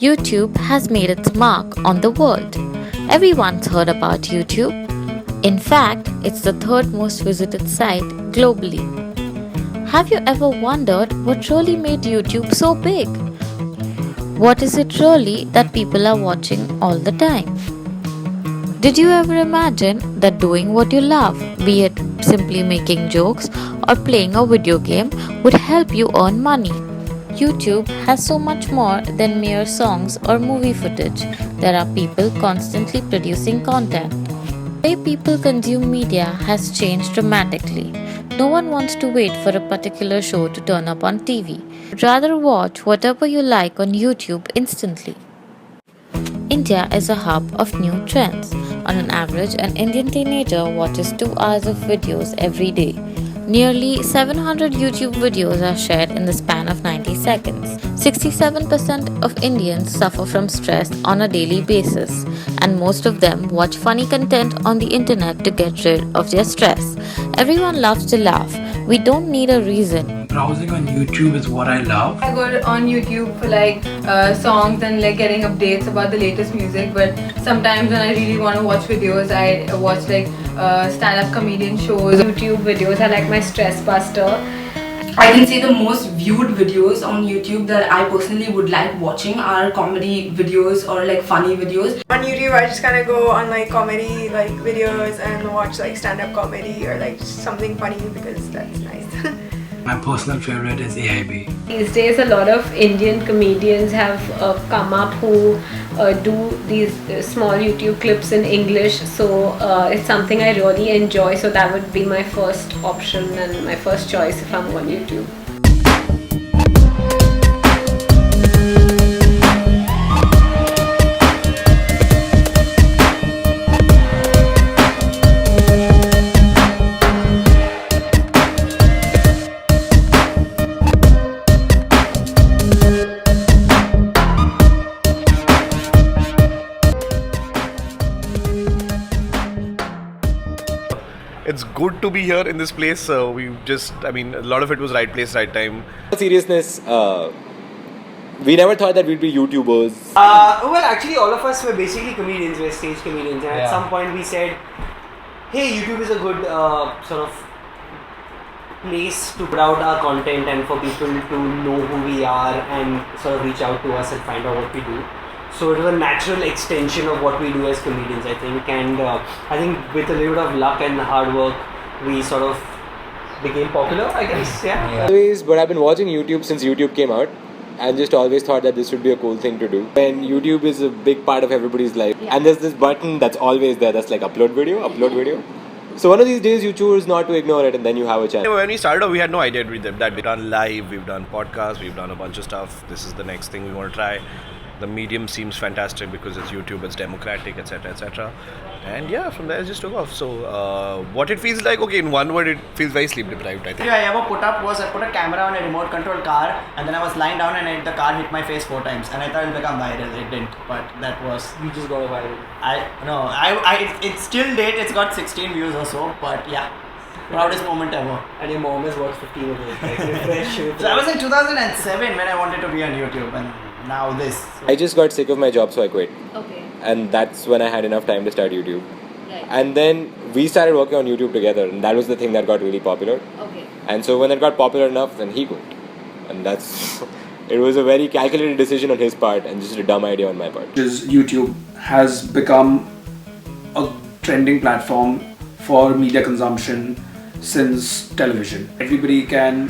YouTube has made its mark on the world. Everyone's heard about YouTube. In fact, it's the third most visited site globally. Have you ever wondered what really made YouTube so big? What is it really that people are watching all the time? Did you ever imagine that doing what you love, be it simply making jokes or playing a video game, would help you earn money? YouTube has so much more than mere songs or movie footage. There are people constantly producing content. The way people consume media has changed dramatically. No one wants to wait for a particular show to turn up on TV. Rather watch whatever you like on YouTube instantly. India is a hub of new trends. On an average, an Indian teenager watches 2 hours of videos every day. Nearly 700 YouTube videos are shared in the span of 90 seconds. 67% of Indians suffer from stress on a daily basis, and most of them watch funny content on the internet to get rid of their stress. Everyone loves to laugh. We don't need a reason. Browsing on YouTube is what I love. I go on YouTube for songs and getting updates about the latest music, but sometimes when I really want to watch videos, I watch stand-up comedian shows. YouTube videos are like my stress buster. I can say the most viewed videos on YouTube that I personally would like watching are comedy videos or funny videos. On YouTube, I just kind of go on comedy videos and watch stand-up comedy or something funny because that's nice. My personal favorite is AIB. These days, a lot of Indian comedians have come up who do these small YouTube clips in English. So it's something I really enjoy. So that would be my first option and my first choice if I'm on YouTube. It's good to be here in this place. A lot of it was right place, right time. Seriousness, we never thought that we'd be YouTubers. Well, actually, all of us were basically comedians, we're stage comedians, and at some point we said, hey, YouTube is a good sort of place to put out our content and for people to know who we are and sort of reach out to us and find out what we do. So it was a natural extension of what we do as comedians, I think, and I think with a little bit of luck and hard work, we sort of became popular, I guess, yeah. But I've been watching YouTube since YouTube came out and just always thought that this would be a cool thing to do. And YouTube is a big part of everybody's life. Yeah. And there's this button that's always there that's upload video. So one of these days you choose not to ignore it and then you have a chance. When we started off, we had no idea that we've done live, we've done podcasts, we've done a bunch of stuff. This is the next thing we want to try. The medium seems fantastic because it's YouTube, it's democratic, etc, etc. And yeah, from there it just took off. So what it feels like, okay, in one word, it feels very sleep deprived, I think. I ever put up was I put a camera on a remote control car and then I was lying down and the car hit my face 4 times and I thought it would become viral. It didn't, but that was... You just got a viral. It still did, it's got 16 views or so, but yeah. Proudest moment ever. And your mom has watched 15 of it. So I was in 2007 when I wanted to be on YouTube and now this. I just got sick of my job, so I quit. Okay. And that's when I had enough time to start YouTube. Right. And then we started working on YouTube together, and that was the thing that got really popular. Okay. And so when it got popular enough, then he quit. And that's... It was a very calculated decision on his part and just a dumb idea on my part. YouTube has become a trending platform for media consumption since television. Everybody can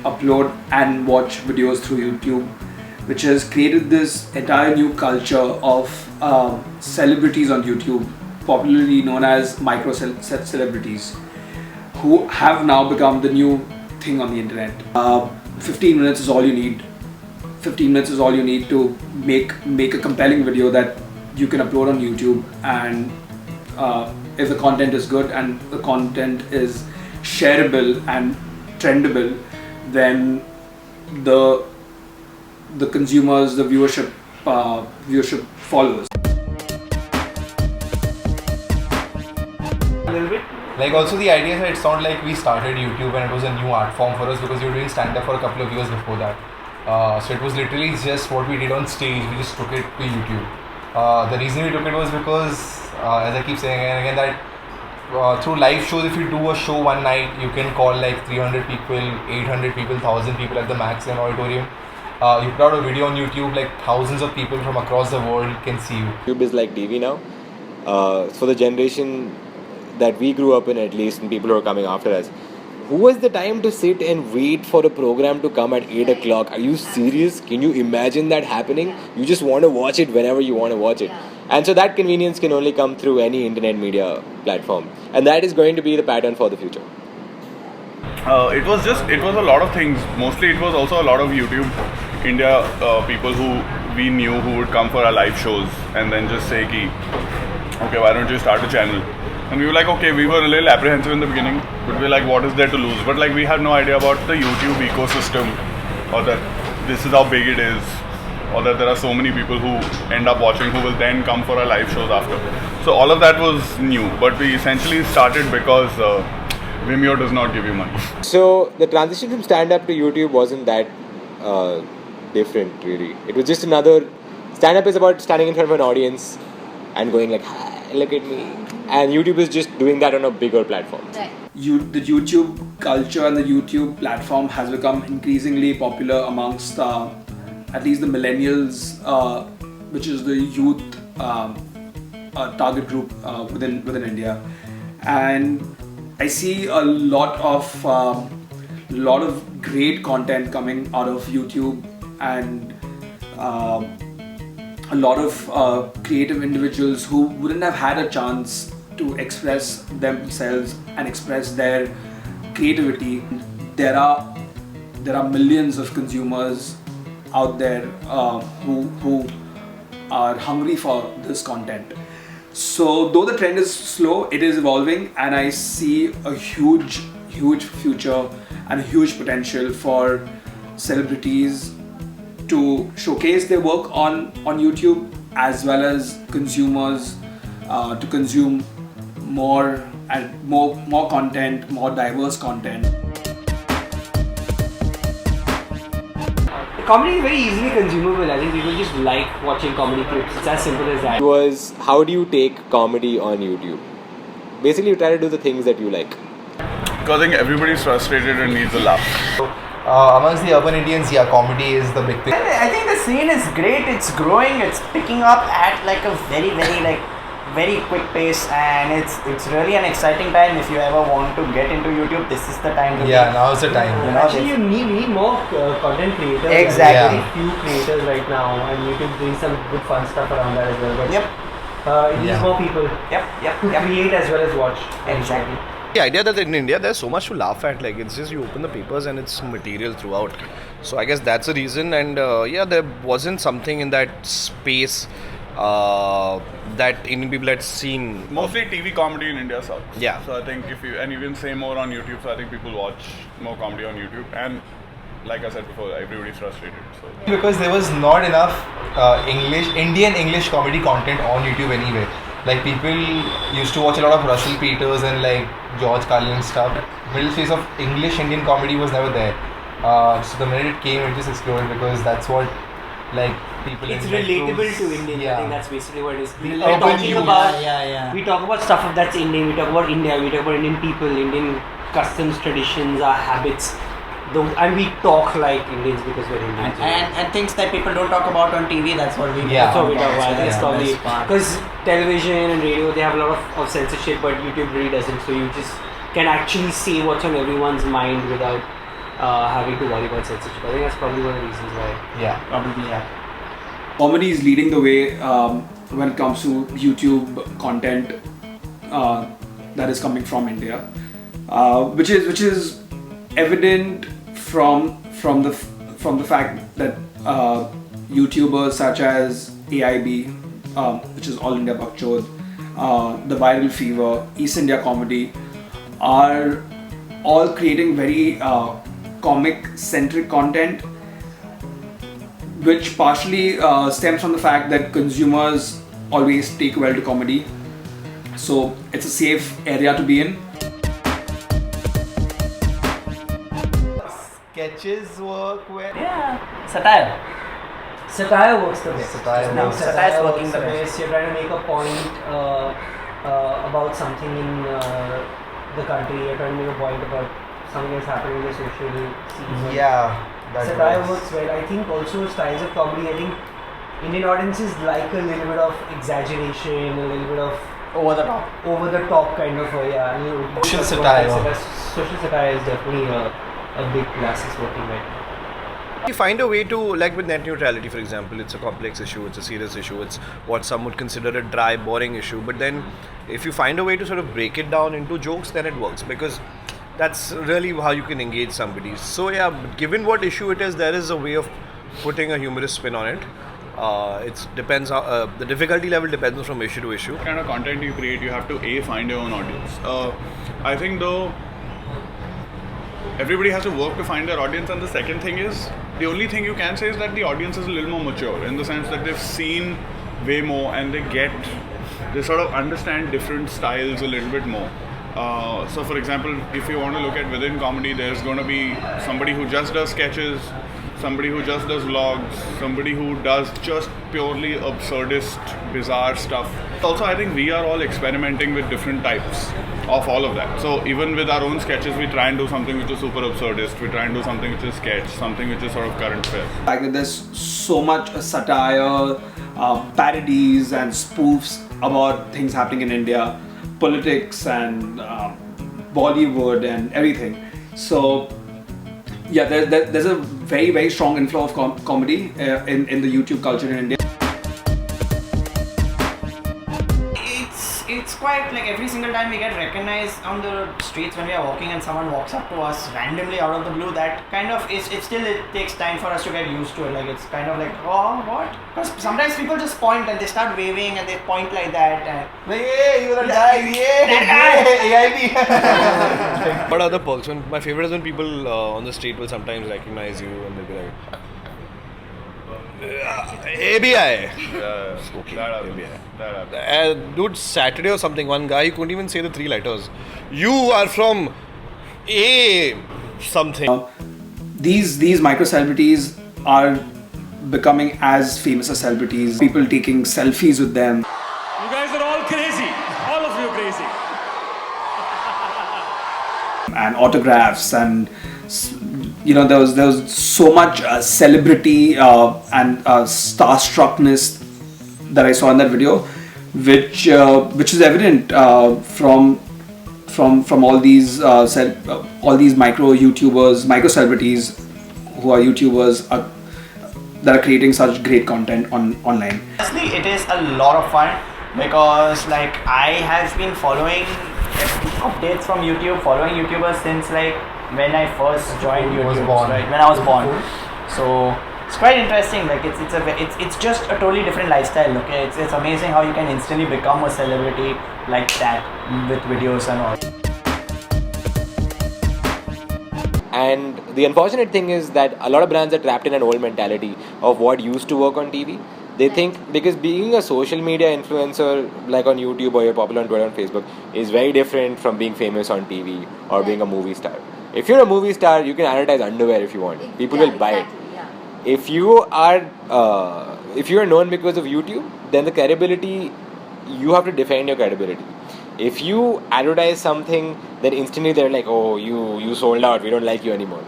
upload and watch videos through YouTube, which has created this entire new culture of celebrities on YouTube, popularly known as micro celebrities, who have now become the new thing on the internet. 15 minutes is all you need. 15 minutes is all you need to make a compelling video that you can upload on YouTube, and if the content is good and the content is shareable and trendable, then the consumers, the viewership follows. A little bit. Also the idea that it's not like we started YouTube and it was a new art form for us because we were doing stand-up for a couple of years before that. So it was literally just what we did on stage. We just took it to YouTube. The reason we took it was because, as I keep saying again and again, that through live shows, if you do a show one night, you can call like 300 people, 800 people, 1000 people at the max in an auditorium. You put out a video on YouTube, like thousands of people from across the world can see you. YouTube is like TV now. For the generation that we grew up in, at least, and people who are coming after us, who has the time to sit and wait for a program to come at 8 o'clock? Are you serious? Can you imagine that happening? You just want to watch it whenever you want to watch it. And so that convenience can only come through any internet media platform. And that is going to be the pattern for the future. It was a lot of things. Mostly it was also a lot of YouTube India people who we knew who would come for our live shows and then just say ki, okay, why don't you start a channel? And we were like, okay, we were a little apprehensive in the beginning, but we were like, what is there to lose? But like, we had no idea about the YouTube ecosystem, or that this is how big it is, or that there are so many people who end up watching who will then come for our live shows after. So all of that was new, but we essentially started because Vimeo does not give you money. So the transition from stand-up to YouTube wasn't that different, really. It was just another... Stand-up is about standing in front of an audience and going like, hi, look at me. And YouTube is just doing that on a bigger platform. The YouTube culture and the YouTube platform has become increasingly popular amongst at least the millennials, which is the youth target group within India. And I see a lot of great content coming out of YouTube, and a lot of creative individuals who wouldn't have had a chance to express themselves and express their creativity. There are millions of consumers out there who are hungry for this content. So though the trend is slow, it is evolving, and I see a huge future and a huge potential for celebrities to showcase their work on YouTube, as well as consumers to consume more content, more diverse content. Comedy is very easily consumable. I think people just like watching comedy clips. It's as simple as that. It was, how do you take comedy on YouTube? Basically, you try to do the things that you like. Because I think everybody's frustrated and needs a laugh. Amongst the urban Indians, yeah, comedy is the big thing. I think the scene is great. It's growing. It's picking up at like a very quick pace, and it's really an exciting time. If you ever want to get into YouTube, this is the time to now is the time. Actually, you need more content creators. Exactly. Few creators right now, and YouTube doing some good fun stuff around that as well. But it needs more people. To create as well as watch. Exactly. The idea that in India there's so much to laugh at, like it's just you open the papers and it's material throughout. So I guess that's the reason, and there wasn't something in that space that Indian people had seen. Mostly TV comedy in India sucks. Yeah. So I think and even say more on YouTube, so I think people watch more comedy on YouTube, and like I said before, everybody's frustrated. So Because there was not enough Indian English comedy content on YouTube anyway. Like people used to watch a lot of Russell Peters and like George Carlin stuff. Middle space of English Indian comedy was never there. So the minute it came, it just exploded because that's what like people. It's relatable to Indians. Yeah. I think that's basically what it is. We Urban talking youth. about we talk about stuff that's Indian. We talk about India. We talk about Indian people, Indian customs, traditions, our habits. And we talk like Indians because we're Indians. And things that people don't talk about on TV, that's what we do. That's what we talk about. That's probably best part. because television and radio, they have a lot of censorship, but YouTube really doesn't. So you just can actually say what's on everyone's mind without having to worry about censorship. I think that's probably one of the reasons why. Probably. Comedy is leading the way when it comes to YouTube content that is coming from India, which is evident from the fact that YouTubers such as AIB, which is All India Bakchod, The Viral Fever, East India Comedy, are all creating very comic-centric content, which partially stems from the fact that consumers always take well to comedy. So it's a safe area to be in. Sketch sketches work well? Yeah, satire. Satire works the best. Satire Satire working the best. You're trying to make a point about something in the country. You're trying to make a point about something that's happening in the social scene. Yeah, that Satire works. works well. I think also styles of comedy. I think Indian audiences like a little bit of exaggeration, a little bit of over the top kind of Social satire. Social satire is definitely a big plus. It's working right now. You find a way to, like with net neutrality, for example, it's a complex issue, it's a serious issue, it's what some would consider a dry, boring issue. But then, if you find a way to sort of break it down into jokes, then it works, because that's really how you can engage somebody. So yeah, given what issue it is, there is a way of putting a humorous spin on it. It depends how, the difficulty level depends from issue to issue. What kind of content you create, you have to find your own audience. I think though, everybody has to work to find their audience, and the second thing is, the only thing you can say is that the audience is a little more mature, in the sense that they've seen way more and they sort of understand different styles a little bit more. So for example, if you want to look at within comedy, there's going to be somebody who just does sketches, somebody who just does vlogs, somebody who does just purely absurdist, bizarre stuff. Also, I think we are all experimenting with different types of all of that. So even with our own sketches, we try and do something which is super absurdist, we try and do something which is sketch, something which is sort of current affairs. Like there's so much satire, parodies and spoofs about things happening in India, politics and Bollywood and everything. So yeah, there's a very, very strong inflow of comedy in the YouTube culture in India. It's quite like every single time we get recognized on the streets when we are walking and someone walks up to us randomly out of the blue, that kind of it takes time for us to get used to it. Like it's kind of like, oh, what? Because sometimes people just point and they start waving and they point like that and Hey, you're a guy, AIB. What other perks? My favorite is when people on the street will sometimes recognize you and they'll be like, ABI. Dude, Saturday or something, one guy, he couldn't even say the 3 letters. You are from A something. These micro celebrities are becoming as famous as celebrities. People taking selfies with them. You guys are all crazy. All of you crazy. And autographs and there was so much celebrity and starstruckness that I saw in that video, which is evident from all these micro YouTubers, micro celebrities who are YouTubers that are creating such great content online. honestly, it is a lot of fun because like I have been following updates from YouTube, following YouTubers since like when I first joined YouTube, right? When I was born. So it's quite interesting. Like it's just a totally different lifestyle. Okay, it's amazing how you can instantly become a celebrity like that with videos and all. And the unfortunate thing is that a lot of brands are trapped in an old mentality of what used to work on TV. They think because being a social media influencer like on YouTube or you're popular on Twitter and Facebook is very different from being famous on TV or being a movie star. If you're a movie star, you can advertise underwear if you want. People will buy it. If you are known because of YouTube, then the credibility, you have to defend your credibility. If you advertise something, then instantly they're like, oh, you sold out, we don't like you anymore.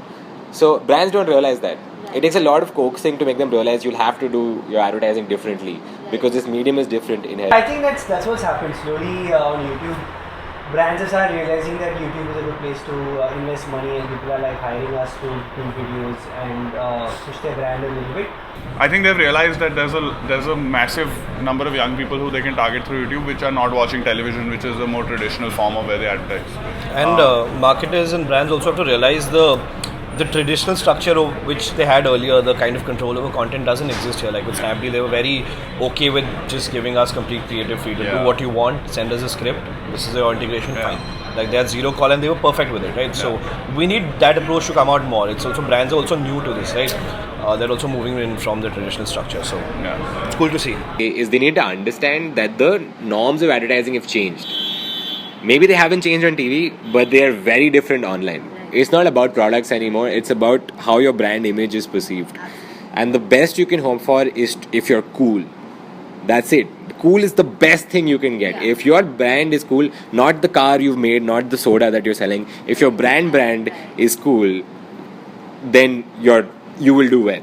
So brands don't realize that. It takes a lot of coaxing to make them realize you'll have to do your advertising differently because this medium is different inherently. I think that's what's happened slowly on YouTube. Brands are realizing that YouTube is a good place to invest money and people are like hiring us to do videos and push their brand a little bit. I think they've realized that there's a massive number of young people who they can target through YouTube, which are not watching television, which is a more traditional form of where they advertise. And marketers and brands also have to realize the traditional structure of which they had earlier, the kind of control over content doesn't exist here. Like with Snapdeal, they were very okay with just giving us complete creative freedom. Do what you want, send us a script, this is your integration, fine. Like they had zero call and they were perfect with it, right? So we need that approach to come out more. It's also, brands are also new to this, right? They're also moving in from the traditional structure, so it's cool to see. Is they need to understand that the norms of advertising have changed. Maybe they haven't changed on TV, but they are very different online. It's not about products anymore. It's about how your brand image is perceived. And the best you can hope for is if you're cool. That's it. Cool is the best thing you can get. If your brand is cool, not the car you've made, not the soda that you're selling. If your brand is cool, then you will do well.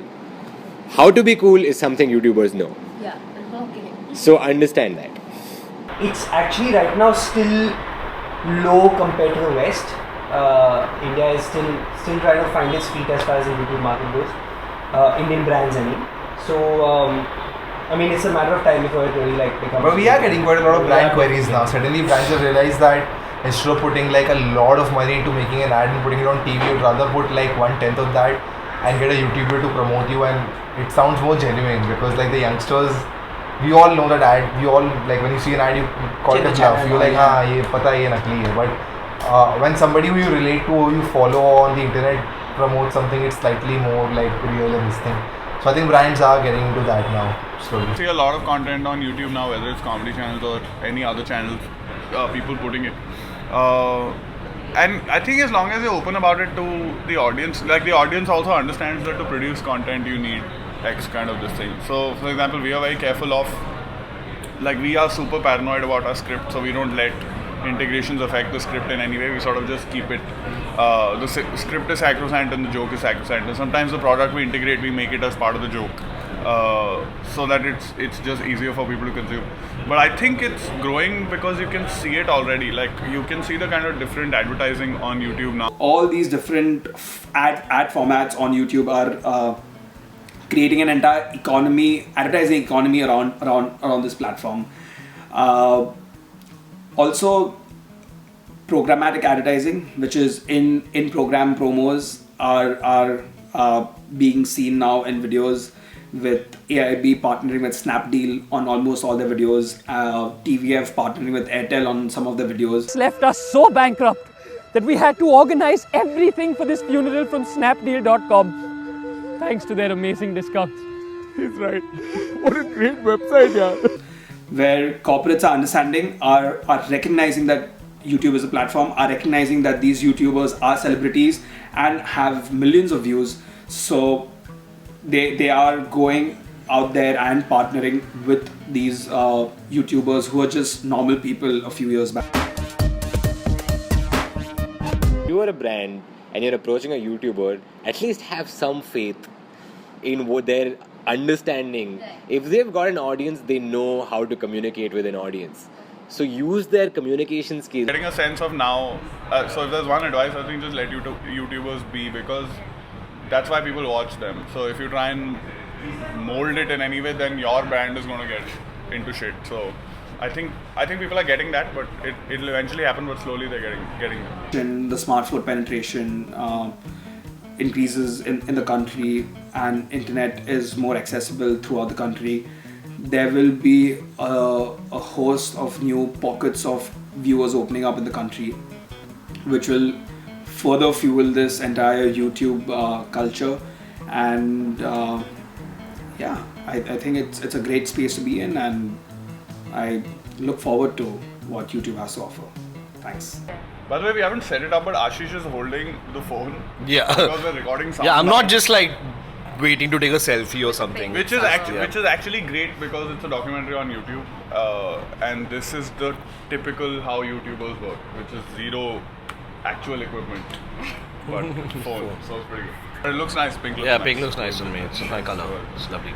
How to be cool is something YouTubers know. Yeah. Okay. So understand that. It's actually right now still low compared to the West. India is still trying to find its feet as far as the YouTube market goes. Indian brands, I mean. So, I mean, it's a matter of time before it really becomes. But we are getting quite a lot of brand queries now. Suddenly, brands have realized that instead of putting a lot of money into making an ad and putting it on TV, you'd rather put 1/10 of that and get a YouTuber to promote you, and it sounds more genuine because the youngsters, we all know that ad. We all when you see an ad, you call it a bluff. You're like, हाँ ये पता है ये नकली है. But when somebody who you relate to, who you follow on the internet promotes something, it's slightly more real in this thing. So I think brands are getting into that now slowly. I see a lot of content on YouTube now, whether it's comedy channels or any other channels, people putting it. And I think as long as you're open about it to the audience, the audience also understands that to produce content you need X kind of this thing. So for example, we are very careful of, we are super paranoid about our script, so we don't let integrations affect the script in any way. We sort of just keep it, the script is sacrosanct and the joke is sacrosanct, and sometimes the product we integrate, we make it as part of the joke, so that it's just easier for people to consume. But I think it's growing because you can see it already. You can see the kind of different advertising on YouTube now. All these different ad formats on YouTube are creating an entire advertising economy around this platform. Also, programmatic advertising, which is in program promos, are being seen now in videos, with AIB partnering with Snapdeal on almost all their videos, TVF partnering with Airtel on some of the videos. It's left us so bankrupt that we had to organize everything for this funeral from snapdeal.com, thanks to their amazing discounts. He's right. What a great website, yeah. Where corporates are understanding, are recognizing that YouTube is a platform, are recognizing that these YouTubers are celebrities and have millions of views. So they are going out there and partnering with these YouTubers who are just normal people a few years back. You are a brand and you're approaching a YouTuber, at least have some faith in what their understanding. If they've got an audience, they know how to communicate with an audience. So use their communication skills. Getting a sense of now, so if there's one advice, I think just let YouTubers be, because that's why people watch them. So if you try and mold it in any way, then your brand is going to get into shit. So I think people are getting that, but it'll eventually happen, but slowly they're getting it. And the smartphone penetration increases in the country, and internet is more accessible throughout the country. There will be a host of new pockets of viewers opening up in the country, which will further fuel this entire YouTube culture. And I think it's a great space to be in, and I look forward to what YouTube has to offer. Thanks. By the way, we haven't set it up, but Ashish is holding the phone. Yeah. Because we're recording something. Yeah, I'm not just waiting to take a selfie or something. Which is actually great, because it's a documentary on YouTube, and this is the typical how YouTubers work, which is zero actual equipment, but phone. So it's pretty good. But it looks nice. Pink looks nice. Pink looks nice on me. It's my color. It's lovely.